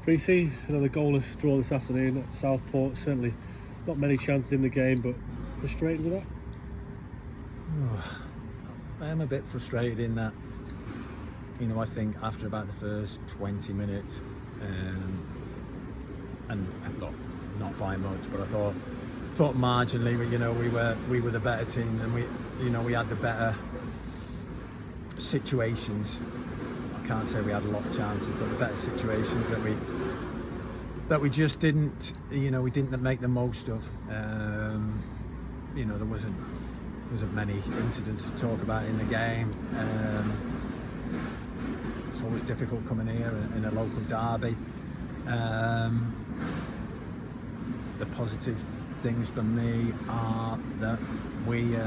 Preecy, another goalless draw this afternoon at Southport. Certainly not many chances in the game, but frustrated with that? Oh, I am a bit frustrated in that, I think after about the first 20 minutes, and look, not by much, but I thought marginally, we were the better team, and we had the better situations. I can't say we had a lot of chances, but the better situations that we just didn't, we didn't make the most of. There wasn't many incidents to talk about in the game. It's always difficult coming here in a local derby. The positive things for me are that we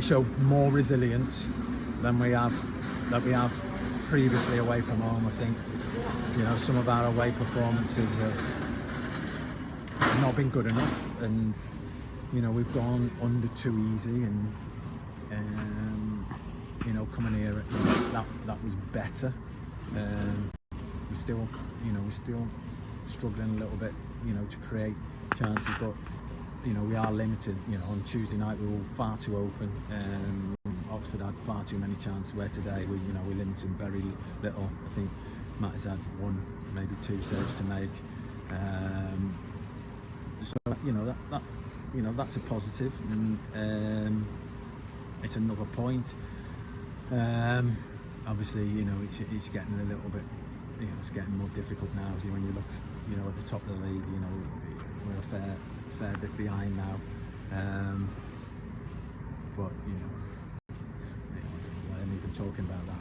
showed more resilience than we have previously away from home. I think some of our away performances have not been good enough, and we've gone under too easy, and coming here, that was better. We're still struggling a little bit, to create chances, but we are limited. On Tuesday night we were far too open. Oxford had far too many chances, where today we limited very little. I think Matt has had one, maybe two saves to make. So that's a positive, and it's another point. Obviously, it's getting a little bit, it's getting more difficult now. When you look, at the top of the league, we're a fair bit behind now. But I'm even talking about that.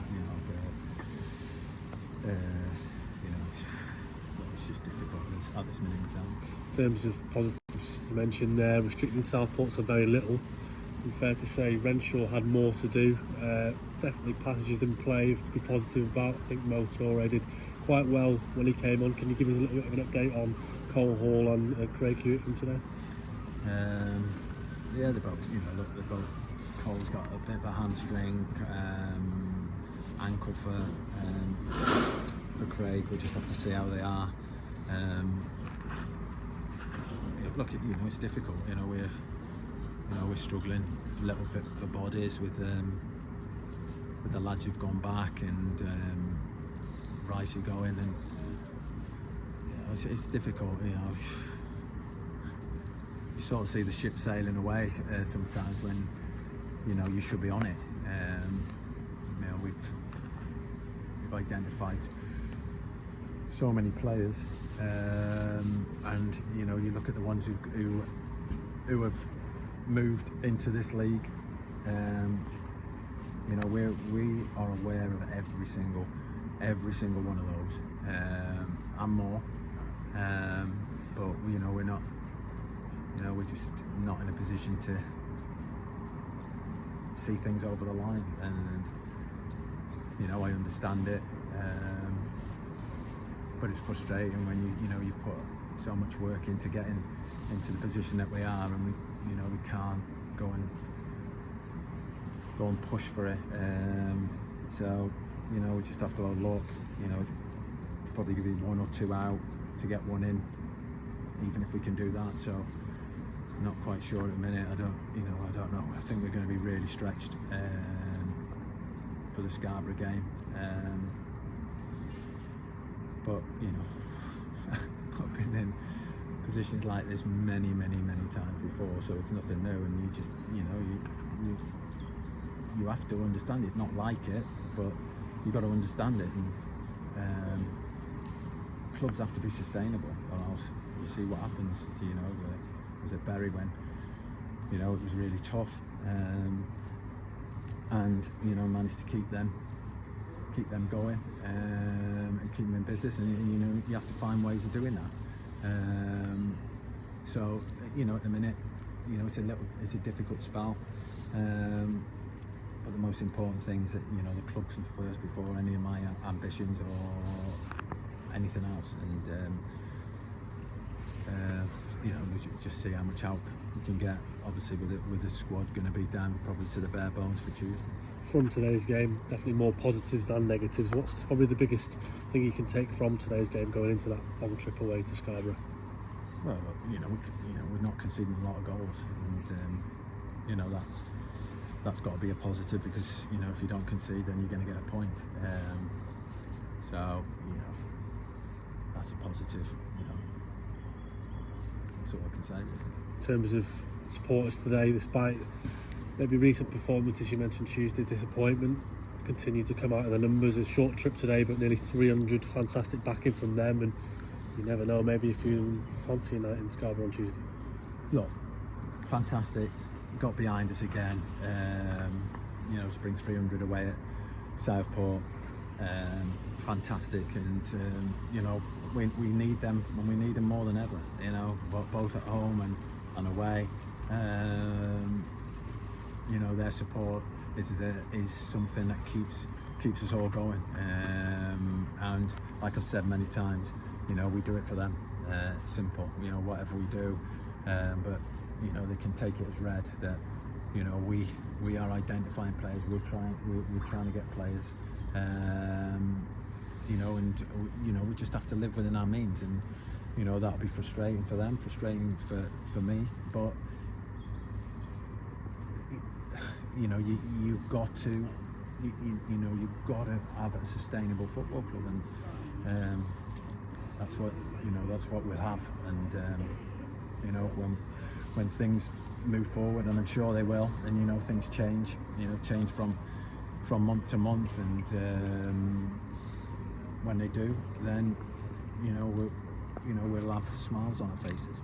It's just difficult at this minute in time. In terms of positives, you mentioned restricting Southport so very little. It's fair to say Renshaw had more to do. Definitely passages in play to be positive about. I think Mo Torre did quite well when he came on. Can you give us a little bit of an update on Cole Hall and Craig Hewitt from today? Yeah, they're both. They're both. Cole's got a bit of a hamstring, ankle for Craig. We'll just have to see how they are. Look, it's difficult. We're struggling a little bit for bodies with the lads who've gone back, and Ricey going, and it's difficult. You sort of see the ship sailing away sometimes when you should be on it. We've identified so many players, and you look at the ones who have moved into this league. We are aware of every single one of those, and more. But we're not. We're just not in a position to see things over the line, and I understand it, but it's frustrating when you've put so much work into getting into the position that we are, and we can't go and push for it. So we just have to have a look. It's probably going to be one or two out to get one in, even if we can do that. So not quite sure at the minute. I don't know. I think we're going to be really stretched for the Scarborough game. But I've been in positions like this many times before, so it's nothing new. And you just you have to understand it. Not like it, but you've got to understand it. And clubs have to be sustainable, or else you see what happens. Was at Bury when it was really tough, and managed to keep them going, and keep them in business, and you have to find ways of doing that. So at the minute, it's a difficult spell, but the most important thing is that the club comes first before any of my ambitions or anything else, and we just see how much help we can get. Obviously, with the squad going to be down probably to the bare bones for Tuesday. from today's game? Definitely more positives than negatives. What's probably the biggest thing you can take from today's game going into that long trip away to Scarborough? Well, we're not conceding a lot of goals, and that's got to be a positive, because if you don't concede, then you're going to get a point. So that's a positive. That's all I can say. In terms of supporters today, despite maybe recent performances, you mentioned Tuesday disappointment, continue to come out of the numbers. A short trip today, but nearly 300, fantastic backing from them, and you never know, maybe if you fancy a night in Scarborough on Tuesday. Look, fantastic, got behind us again, to bring 300 away at Southport, fantastic, and we need them, and we need them more than ever, both at home and away. Their support is something that keeps us all going, and like I've said many times, we do it for them. Simple, whatever we do, but they can take it as read that we are identifying players. We're trying to get players, and we just have to live within our means, and that'll be frustrating for them, frustrating for me, but you've got to have a sustainable football club, and that's what we'll have. And when things move forward, and I'm sure they will, and things change from month to month, and when they do, then we'll have smiles on our faces.